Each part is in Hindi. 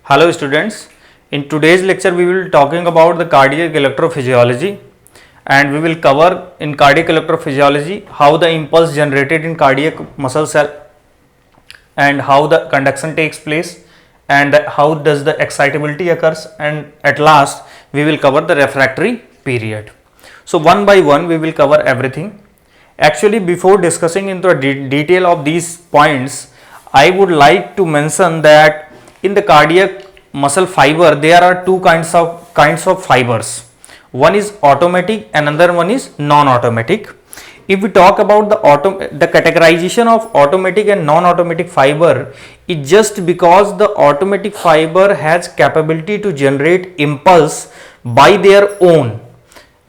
Hello students, in today's lecture we will be talking about the cardiac electrophysiology, and we will cover in cardiac electrophysiology how the impulse generated in cardiac muscle cell and how the conduction takes place and how does the excitability occurs, and at last we will cover the refractory period. So one by one we will cover everything. Actually, before discussing into the detail of these points, I would like to mention that in the cardiac muscle fiber there are two kinds of fibers. One is automatic and another one is non-automatic. If we talk about the categorization of automatic and non-automatic fiber, is just because the automatic fiber has capability to generate impulse by their own.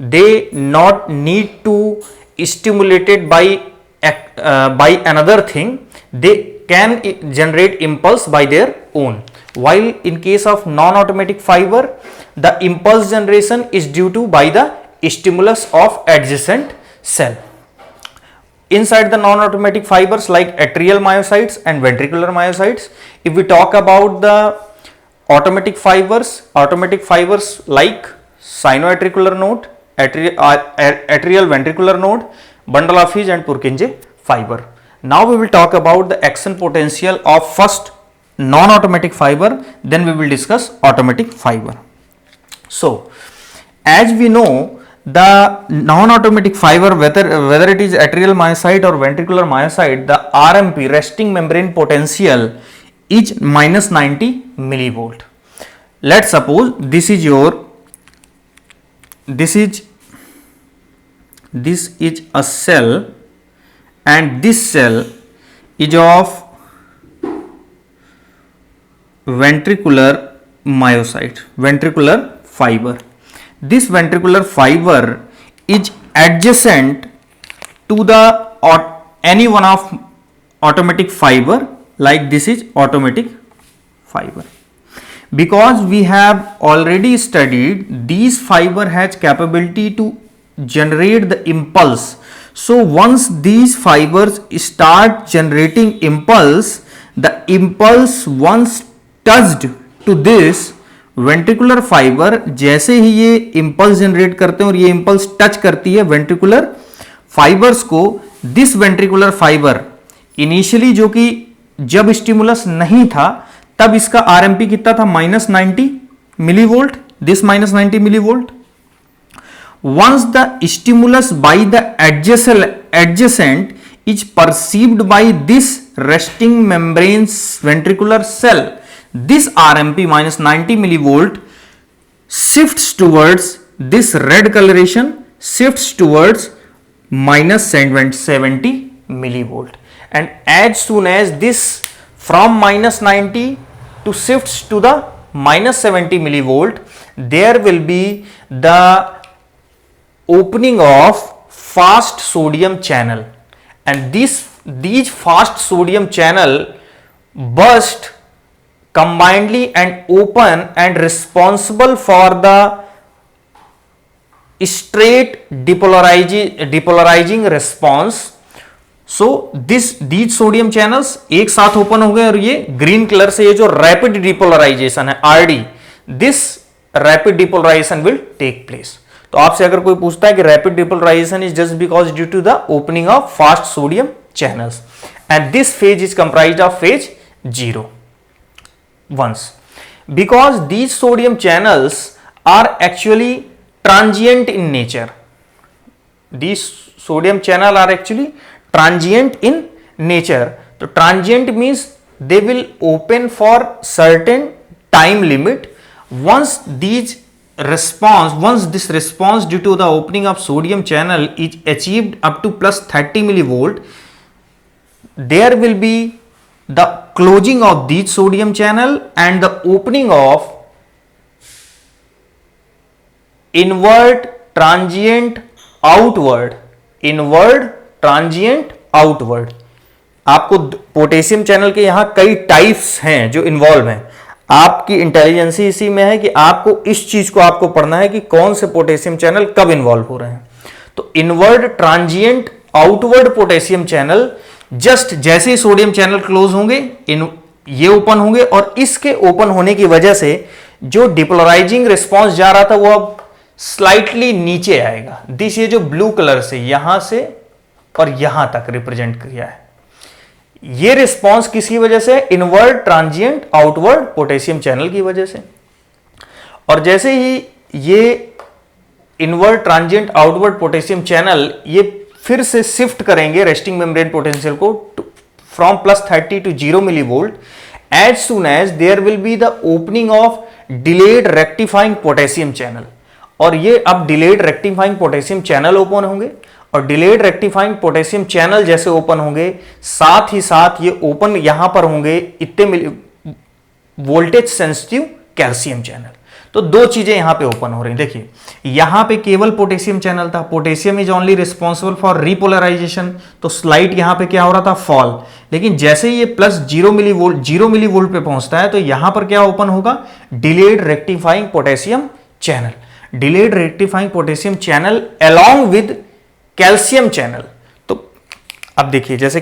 They not need to stimulated by another thing. They can generate impulse by their own, while in case of non-automatic fiber the impulse generation is due to by the stimulus of adjacent cell. Inside the non-automatic fibers like atrial myocytes and ventricular myocytes, if we talk about the automatic fibers like sinoatricular node, atrial ventricular node, bundle of His and Purkinje fiber. Now we will talk about the action potential of first non-automatic fiber, then we will discuss automatic fiber. So as we know, the non-automatic fiber, whether it is atrial myocyte or ventricular myocyte, the RMP, resting membrane potential, is minus 90 millivolt. Let's suppose this is a cell, and this cell is of ventricular myocyte, ventricular fiber. This ventricular fiber is adjacent to the any one of automatic fiber, like this is automatic fiber. Because we have already studied, these fiber has capability to generate the impulse. So once these fibers start generating impulse, the impulse once touched to this ventricular fibre, जैसे ही ये इंपल्स जनरेट करते हैं और ये इंपल्स टच करती है वेंट्रिकुलर फाइबर्स को, दिस वेंट्रिकुलर फाइबर इनिशियली जो कि जब स्टिमुलस नहीं था तब इसका आरएमपी कितना था, minus 90 millivolt, this minus 90 millivolt. Once the stimulus by the adjacent is perceived by this resting membrane's ventricular cell, this RMP minus 90 millivolt shifts towards this red coloration, shifts towards minus 70 millivolt. And as soon as this from minus 90 to shifts to the minus 70 millivolt, there will be the opening of fast sodium channel, and these fast sodium channel burst combinedly and open and responsible for the straight depolarizing response. So these sodium channels एक साथ ओपन हो गए और ये ग्रीन कलर से ये जो रैपिड डिपोलराइजेशन है RD, this rapid depolarisation will take place. तो आपसे अगर कोई पूछता है कि rapid depolarisation is just because due to the opening of fast sodium channels, and this phase is comprised of phase 0. once because these sodium channels are actually transient in nature, these sodium channel are actually transient in nature. So transient means they will open for certain time limit. Once this response due to the opening of sodium channel is achieved up to plus 30 millivolt, there will be the closing of this sodium channel and the opening of inward transient outward. आपको पोटेशियम चैनल के यहाँ कई टाइप्स हैं जो इन्वॉल्व हैं. आपकी इंटेलिजेंस इसी में है कि आपको इस चीज को आपको पढ़ना है कि कौन से पोटेशियम चैनल कब इन्वॉल्व हो रहे हैं. तो inward transient outward potassium channel just जैसे ही सोडियम चैनल क्लोज होंगे ये ओपन होंगे और इसके ओपन होने की वजह से जो डिपोलराइजिंग रिस्पॉन्स जा रहा था वो अब स्लाइटली नीचे आएगा। दिस ये जो ब्लू कलर से यहां से और यहां तक रिप्रेजेंट किया है, ये रिस्पॉन्स किसी वजह से, inward transient outward potassium channel की वजह से। और जैसे ही ये inward transient outward potassium channel ये फिर से शिफ्ट करेंगे रेस्टिंग मेम्ब्रेन पोटेंशियल को from +30 to 0 millivolt, as soon as there will be the opening of delayed rectifying potassium channel। और ये अब delayed rectifying potassium channel open होंगे, और डिलेड रेक्टिफाइंग पोटेशियम चैनल जैसे ओपन होंगे साथ ही साथ ये ओपन यहां पर होंगे इतने वोल्टेज सेंसिटिव कैल्शियम चैनल। तो दो चीजें यहां पे ओपन हो रही हैं। देखिए यहां पे केवल पोटेशियम चैनल था, potassium is only responsible for repolarisation, तो स्लाइट यहां पे क्या हो रहा था, फॉल। लेकिन जैसे ही ये +0 मिलीवोल्ट पे पहुंचता है तो यहां पर क्या ओपन होगा, delayed rectifying potassium channel. Delayed rectifying potassium channel along with calcium channel. तो अब देखिए जैसे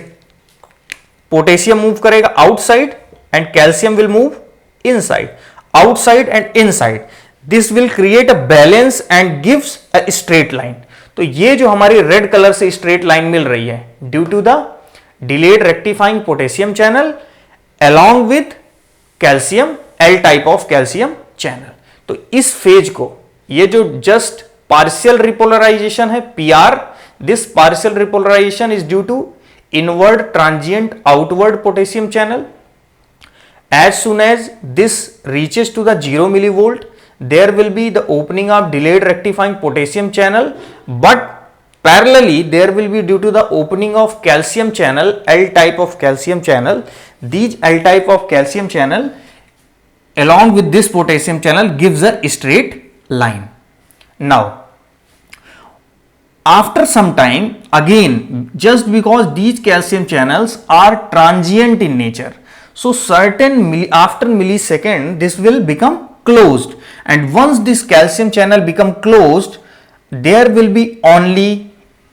पोटेशियम मूव करेगा outside and calcium will move inside, outside and inside, this will create a balance and gives a straight line। तो ये जो हमारी रेड कलर से स्ट्रेट लाइन मिल रही है due to the delayed rectifying potassium channel along with calcium, L type of calcium channel. तो इस फेज को, ये जो जस्ट पार्शियल रिपोलराइजेशन है PR, this partial repolarisation is due to inward transient outward potassium channel. As soon as this reaches to the 0 millivolt, there will be the opening of delayed rectifying potassium channel, but parallelly there will be due to the opening of calcium channel, L type of calcium channel. These L type of calcium channel along with this potassium channel gives a straight line. Now after some time again, just because these calcium channels are transient in nature, so after millisecond this will become closed, and once this calcium channel become closed, there will be only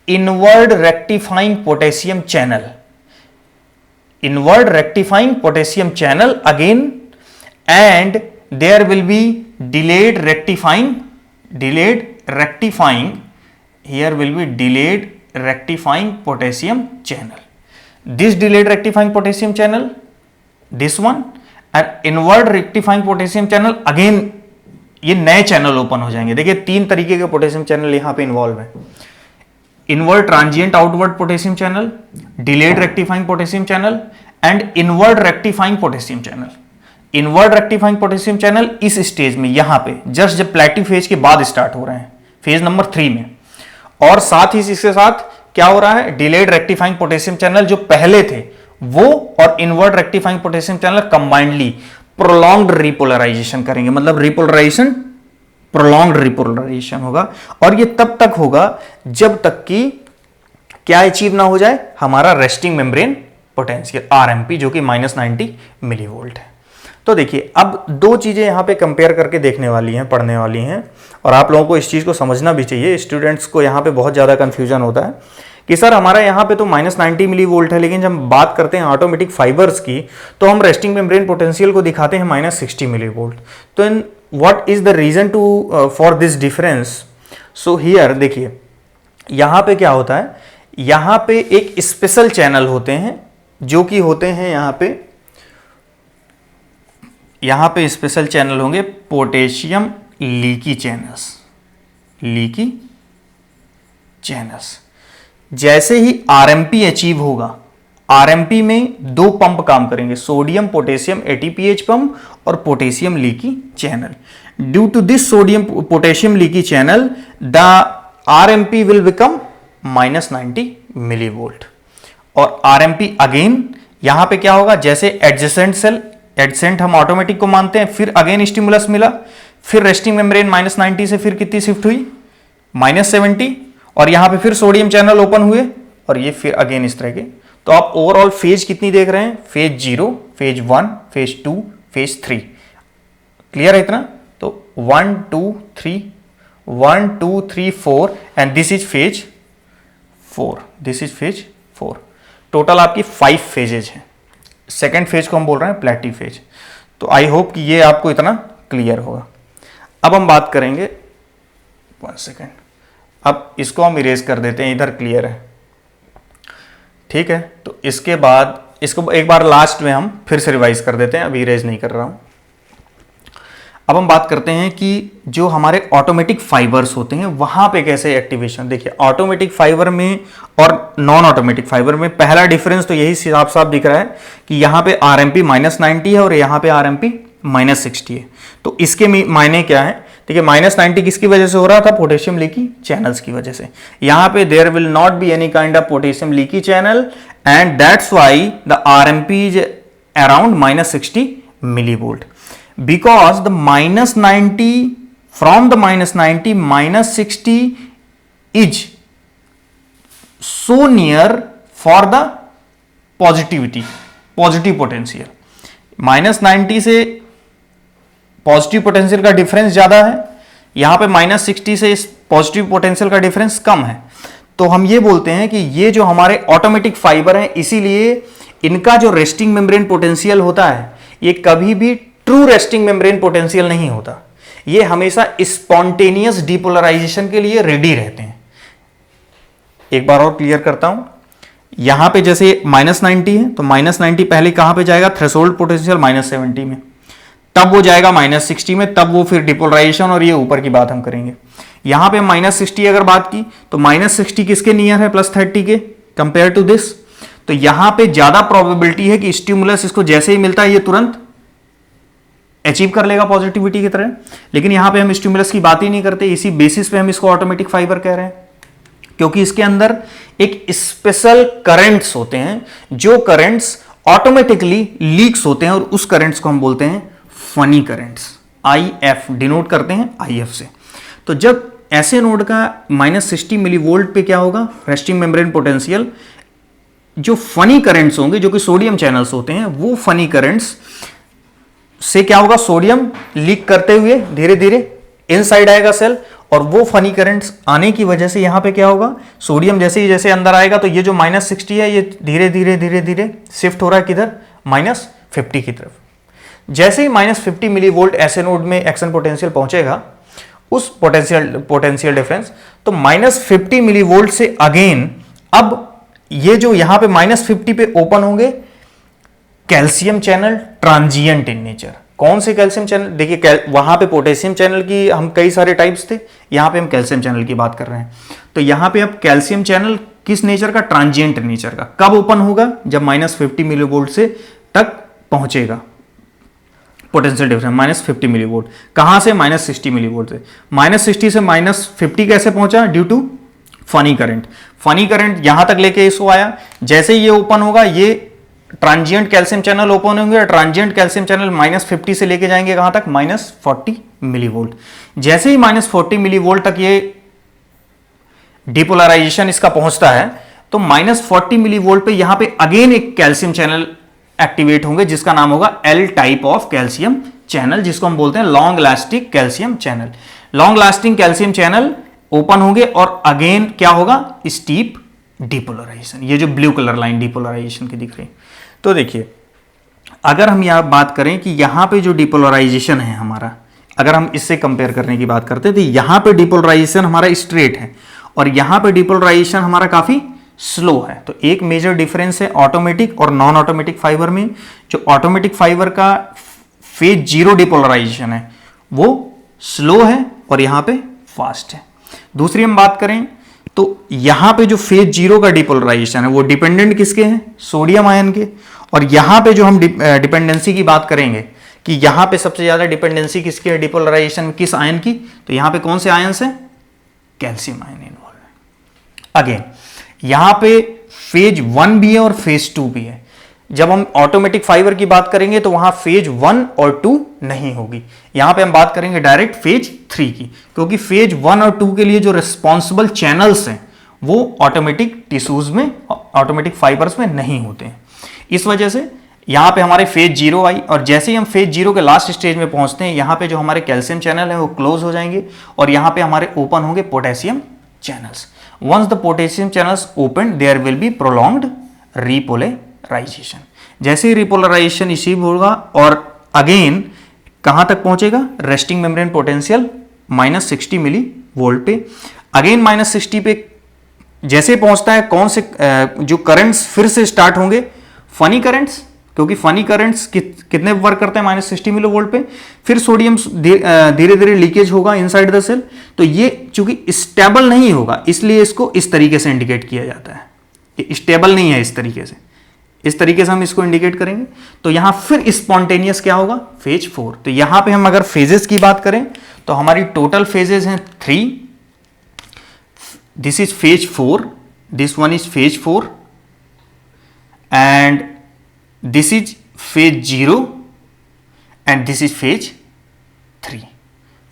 inward rectifying potassium channel, inward rectifying potassium channel again, and there will be delayed rectifying, here will be delayed rectifying potassium channel. This delayed rectifying potassium channel, this one, and inward rectifying potassium channel again, ये नए चैनल ओपन हो जाएंगे। देखिए 3 तरीके के पोटेशियम चैनल यहां पे इन्वॉल्व है, inward transient outward potassium channel, delayed rectifying potassium channel and inward rectifying potassium channel. Inward rectifying potassium channel इस स्टेज में यहां पे जस्ट जब प्लेटिव फेज के बाद स्टार्ट हो रहे हैं, फेज नंबर 3 में, और साथ ही इसके साथ क्या हो रहा है, डिलेड रेक्टिफाइंग पोटेशियम चैनल जो पहले थे वो और inward rectifying potassium channel combinedly prolonged repolarisation करेंगे, मतलब रिपोलराइजेशन, प्रोलॉन्ग्ड रिपोलराइजेशन होगा। और ये तब तक होगा जब तक कि क्या अचीव ना हो जाए, हमारा रेस्टिंग मेम्ब्रेन पोटेंशियल RMP जो कि -90 मिलीवोल्ट है। तो देखिए अब दो चीजें यहां पे कंपेयर करके देखने वाली हैं, पढ़ने वाली हैं, और आप लोगों को इस चीज को समझना भी चाहिए। स्टूडेंट्स को यहां पे बहुत ज्यादा कंफ्यूजन होता है कि सर हमारा यहाँ पे तो -90 मिलीवोल्ट है, लेकिन जब हम बात करते हैं ऑटोमेटिक फाइबर्स की तो हम रेस्टिंग मेम्ब्रेन पोटेंशियल को दिखाते हैं -60 मिलीवोल्ट। तो इन what is the reason to for this difference? So here देखिए यहाँ पे क्या होता है, यहाँ पे एक स्पेशल चैनल होते हैं जो कि होते हैं यहाँ पे स्पेशल चैनल होंगे पोटेशियम लीकी चैनल्स। जैसे ही RMP अचीव होगा, RMP में 2 पंप काम करेंगे, सोडियम पोटेशियम ATPase पंप और potassium leaky channel. Due to this sodium potassium leaky channel the RMP will become -90 millivolt. और RMP अगेन यहां पे क्या होगा, जैसे एडजेसेंट सेल, एडजेसेंट हम ऑटोमेटिक को मानते हैं, फिर अगेन स्टिमुलस मिला, फिर रेस्टिंग मेम्ब्रेन -90 से फिर कितनी शिफ्ट हुई, -70, और यहां पे फिर सोडियम चैनल ओपन हुए, और ये फिर अगेन इस तरह के। तो आप ओवरऑल फेज कितनी देख रहे हैं, phase 0, phase 1, phase 2, phase 3। Clear है इतना? तो 1 2 3 1 2 3 4 and this is phase 4, this is phase 4। Total आपकी 5 फेजेज हैं। सेकेंड फेज को हम बोल रहे हैं प्लेटी फेज। तो आई होप कि ये आपको इतना क्लियर होगा। अब हम बात करेंगे, 1 सेकेंड, अब इसको हम इरेज कर देते हैं, इधर क्लियर है, ठीक है। तो इसके बाद इसको एक बार लास्ट में हम फिर से रिवाइज कर देते हैं, अभी इरेज नहीं कर रहा हूं। अब हम बात करते हैं कि जो हमारे ऑटोमेटिक फाइबर्स होते हैं वहां पे कैसे एक्टिवेशन। देखिए ऑटोमेटिक फाइबर में और नॉन ऑटोमेटिक फाइबर में पहला डिफरेंस तो यही साफ साफ दिख रहा है कि यहां पे RMP -90 है और यहां पे RMP -60 है। तो इसके मायने क्या है, देखिए -90 किसकी वजह से हो रहा था, पोटेशियम लीकी चैनल्स की वजह से। यहां पे there will not be any kind of potassium leaky channel and that's why the RMP is around -60 millivolt, because the -90 from the -90 -60 is so near for the positive potential। -90 से पॉजिटिव पोटेंशियल का डिफरेंस ज्यादा है, यहां पे -60 से इस पॉजिटिव पोटेंशियल का डिफरेंस कम है। तो हम ये बोलते हैं कि ये जो हमारे ऑटोमेटिक फाइबर हैं, इसीलिए इनका जो रेस्टिंग मेम्ब्रेन पोटेंशियल होता है ये कभी भी ट्रू रेस्टिंग मेम्ब्रेन पोटेंशियल नहीं होता, ये हमेशा स्पॉन्टेनियस डिपोलराइजेशन के लिए रेडी रहते हैं। एक बार और क्लियर करता हूं, यहां पे जैसे -90 है तो -90 पहले कहां पे जाएगा, थ्रेशोल्ड पोटेंशियल -70 में, तब वो जाएगा -60 में, तब वो फिर डिपोलराइजेशन और ये ऊपर की बात हम करेंगे। यहां पे -60 अगर बात की तो -60 किसके नियर है, +30 के कंपेयर टू दिस। तो यहां पे ज्यादा प्रोबेबिलिटी है कि स्टिमुलस इसको जैसे ही मिलता है ये तुरंत अचीव कर लेगा पॉजिटिविटी की तरह। लेकिन यहां पे हम स्टिमुलस की बात ही नहीं करते, इसी बेसिस पे हम इसको ऑटोमेटिक फाइबर कह रहे हैं, क्योंकि इसके अंदर एक स्पेशल करंट्स होते हैं, जो करंट्स ऑटोमेटिकली लीक्स होते हैं और उस करंट्स को हम बोलते हैं फनी करंट्स। IF डिनोट करते हैं IF से। तो जब ऐसे नोड का -60 मिलीवोल्ट पे क्या होगा, रेस्टिंग मेम्ब्रेन पोटेंशियल, जो फनी करंट्स होंगे जो कि सोडियम चैनल्स होते हैं, वो फनी करंट्स से क्या होगा, सोडियम लीक करते हुए धीरे धीरे इनसाइड आएगा सेल, और वो फनी करंट्स आने की वजह से यहां पे क्या होगा, सोडियम जैसे ही जैसे अंदर आएगा तो ये जो -60 है ये धीरे धीरे धीरे धीरे शिफ्ट हो रहा है किधर, -50 की तरफ। जैसे ही -50 मिलीवोल्ट ऐसे नोड में एक्शन पोटेंशियल पहुंचेगा, उस पोटेंशियल डिफरेंस, तो -50 मिलीवोल्ट से अगेन अब ये जो यहां पे -50 पे ओपन होंगे calcium channel transient in nature. कौन से कैल्शियम चैनल, देखिए वहां पे पोटेशियम चैनल की हम कई सारे टाइप्स थे, यहां पे हम कैल्शियम चैनल की बात कर रहे हैं। तो यहां पे अब कैल्शियम चैनल किस नेचर का, ट्रांजिएंट नेचर का। कब ओपन होगा, जब -50 मिलीवोल्ट से तक पहुंचेगा पोटेंशियल डिफरेंस, -50 मिलीवोल्ट। कहां से, -60 मिलीवोल्ट से। -60 से -50 कैसे पहुंचा, due to funny current. Funny current यहां तक लेके इसको आया, जैसे ये ओपन होगा, ये ट्रांजिएंट कैल्शियम चैनल ओपन होंगे, ट्रांजिएंट कैल्शियम चैनल -50 से लेके जाएंगे कहां तक, -40 मिलीवोल्ट। जैसे ही -40 मिलीवोल्ट तक ये डिपोलराइजेशन इसका पहुंचता है, तो -40 मिलीवोल्ट पे यहां पे अगेन एक कैल्शियम चैनल एक्टिवेट होंगे, जिसका नाम होगा L type of calcium channel, जिसको हम बोलते हैं long lasting calcium channel. Long lasting calcium channel open होंगे और अगेन क्या होगा, स्टीप डिपोलराइजेशन। ये जो ब्लू कलर लाइन डिपोलराइजेशन की दिख रही है। तो देखिए, अगर हम यहां बात करें कि यहां पे जो डिपोलराइजेशन है हमारा, अगर हम इससे कंपेयर करने की बात करते हैं, तो यहां पे डिपोलराइजेशन हमारा स्ट्रेट है और यहां पे डिपोलराइजेशन हमारा काफी स्लो है। तो एक मेजर डिफरेंस है ऑटोमेटिक और नॉन ऑटोमेटिक फाइबर में। जो ऑटोमेटिक फाइबर का फेज 0 डिपोलराइजेशन है वो स्लो है और यहां पे फास्ट है। दूसरी हम बात करें तो यहां पे जो फेज 0 का डिपोलराइजेशन है वो डिपेंडेंट किसके हैं, सोडियम आयन के। और यहां पे जो हम डिपेंडेंसी की बात करेंगे कि यहां पे सबसे ज्यादा डिपेंडेंसी किसकी है डिपोलराइजेशन, किस आयन की, तो यहां पे कौन से आयन है, कैल्शियम आयन इन्वॉल्व है। अगेन यहां पे फेज 1 भी है और फेज 2 भी है। जब हम ऑटोमेटिक फाइबर की बात करेंगे तो वहां फेज 1 और 2 नहीं होगी, यहां पे हम बात करेंगे डायरेक्ट फेज 3 की, क्योंकि फेज 1 और 2 के लिए जो रिस्पॉन्सिबल चैनल्स हैं वो ऑटोमेटिक टिश्यूज में, ऑटोमेटिक फाइबर्स में नहीं होते हैं। इस वजह से यहां पे हमारे फेज 0 आई और जैसे ही हम फेज 0 के लास्ट स्टेज में पहुंचते हैं, यहां पे जो हमारे कैल्शियम चैनल है वो क्लोज हो जाएंगे और यहां पे हमारे ओपन होंगे potassium channels. Once the potassium channels open, there will be prolonged repolarization. जैसे ही रिपोलराइजेशन रिसीव होगा और अगेन कहां तक पहुंचेगा, resting membrane potential -60 millivolt पे। अगेन -60 पे जैसे पहुंचता है, कौन से जो करंट्स फिर से स्टार्ट होंगे, फनी करंट्स, क्योंकि फनी करंट्स कितने वर्क करते हैं, -60 मिली वोल्ट पे। फिर सोडियम धीरे धीरे लीकेज होगा इनसाइड द सेल। तो ये चूंकि स्टेबल नहीं होगा, इसलिए इसको इस तरीके से इंडिकेट किया जाता है कि स्टेबल नहीं है। इस तरीके से हम इसको इंडिकेट करेंगे। तो यहां फिर स्पॉन्टेनियस क्या होगा, फेज 4। तो यहां पे हम अगर फेजेस की बात करें तो हमारी टोटल फेजेस हैं 3। This is phase 4, this one is phase 4 and this is phase 0 and this is phase 3।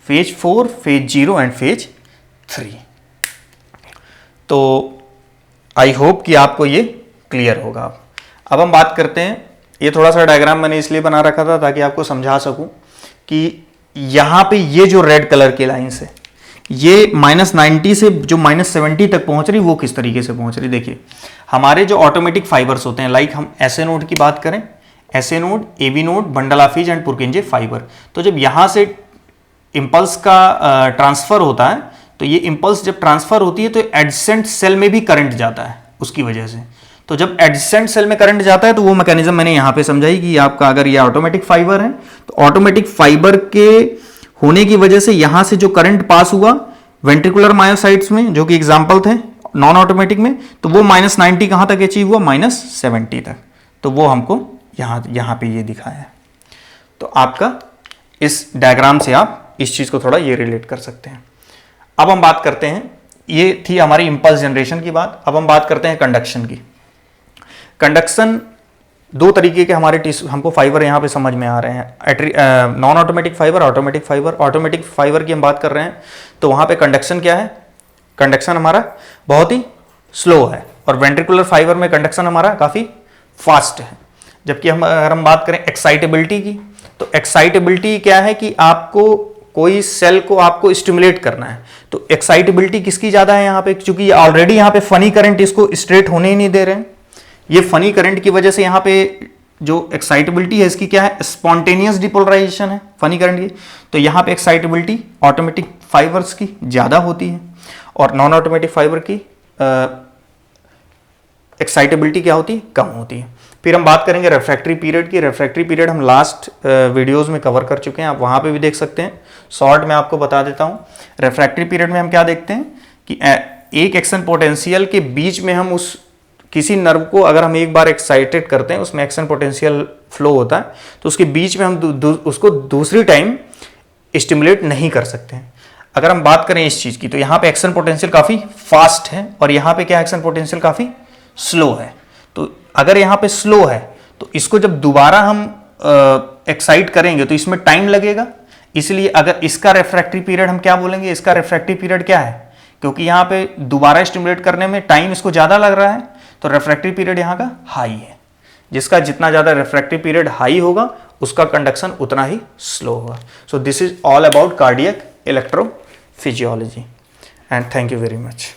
Phase 4, phase 0 and phase 3। तो आई होप कि आपको ये क्लियर होगा। अब हम बात करते हैं, ये थोड़ा सा डायग्राम मैंने इसलिए बना रखा था ताकि आपको समझा सकूं कि यहां पे ये जो रेड कलर की लाइंस है, ये -90 से जो -70 तक पहुंच रही, वो किस तरीके से पहुंच रही। देखिए हमारे जो ऑटोमेटिक फाइबर्स होते हैं, लाइक हम एसए नोड की बात करें, SA node, AB node, bundle of and Purkinje fibre. तो जब यहां से इंपल्स का ट्रांसफर होता है, तो ये इंपल्स जब ट्रांसफर होती है तो एडजेसेंट सेल में भी करंट जाता है उसकी वजह से। तो जब एडजेसेंट सेल में करंट जाता है तो वो मैकेनिज्म मैंने यहां पे समझाई कि आपका अगर ये ऑटोमेटिक फाइबर है तो ऑटोमेटिक फाइबर के होने की वजह से यहां से जो करंट पास हुआ वेंट्रिकुलर मायोसाइट्स में, जो कि एग्जांपल थे नॉन ऑटोमेटिक में, तो वो -90 कहां तक अचीव हुआ, -70 तक। तो वो हमको यहां पे ये दिखाया है। तो आपका इस डायग्राम से आप इस चीज को थोड़ा ये रिलेट कर सकते हैं। अब हम बात करते हैं, ये थी हमारी इंपल्स जनरेशन की बात। अब हम बात करते हैं कंडक्शन की। कंडक्शन दो तरीके के हमारे हमको फाइबर यहां पे समझ में आ रहे हैं, non automatic fibre, automatic fibre. Automatic fibre की हम बात कर रहे हैं तो वहां पे कंडक्शन क्या है, कंडक्शन हमारा बहुत ही स्लो है, और वेंट्रिकुलर फाइबर में कंडक्शन हमारा काफी फास्ट है। जबकि अगर हम बात करें एक्साइटेबिलिटी की, तो एक्साइटेबिलिटी क्या है कि आपको कोई सेल को आपको स्टिमुलेट करना है, तो एक्साइटेबिलिटी किसकी ज्यादा है यहाँ पे, क्योंकि ऑलरेडी यहाँ पे फनी करंट इसको स्ट्रेट होने ही नहीं दे रहे हैं। ये फनी करंट की वजह से यहाँ पे जो एक्साइटेबिलिटी है इसकी क्या है, स्पॉन्टेनियस डिपोलराइजेशन है फनी करंट की। तो यहाँ पे एक्साइटेबिलिटी ऑटोमेटिक फाइबर्स की ज्यादा होती है और नॉन ऑटोमेटिक फाइबर की एक्साइटेबिलिटी क्या होती है, कम होती है। फिर हम बात करेंगे रेफ्रैक्टरी पीरियड की। रेफ्रैक्टरी पीरियड हम लास्ट वीडियोस में कवर कर चुके हैं, आप वहां पे भी देख सकते हैं। शॉर्ट में आपको बता देता हूं, रेफ्रैक्टरी पीरियड में हम क्या देखते हैं कि एक एक्शन पोटेंशियल के बीच में हम उस किसी नर्व को अगर हम एक बार एक्साइटेड करते हैं, उसमें एक्शन पोटेंशियल फ्लो होता है, तो उसके बीच में हम उसको दूसरी टाइम स्टिमुलेट नहीं कर सकते हैं। अगर हम बात करें इस चीज की, तो यहाँ पे एक्शन पोटेंशियल काफी फास्ट है और यहाँ पे क्या एक्शन पोटेंशियल काफी स्लो है। तो अगर यहाँ पे स्लो है तो इसको जब दोबारा हम एक्साइट करेंगे तो इसमें टाइम लगेगा, इसलिए अगर इसका रेफ्रैक्टरी पीरियड हम क्या बोलेंगे, इसका रेफ्रैक्टरी पीरियड क्या है, क्योंकि यहाँ पे दोबारा स्टिमुलेट करने में टाइम इसको ज्यादा लग रहा है, तो रेफ्रैक्टरी पीरियड यहाँ का हाई है। जिसका जितना ज्यादा रेफ्रैक्टरी पीरियड हाई होगा उसका कंडक्शन उतना ही स्लो होगा। So this is all about cardiac electrophysiology and thank you very much.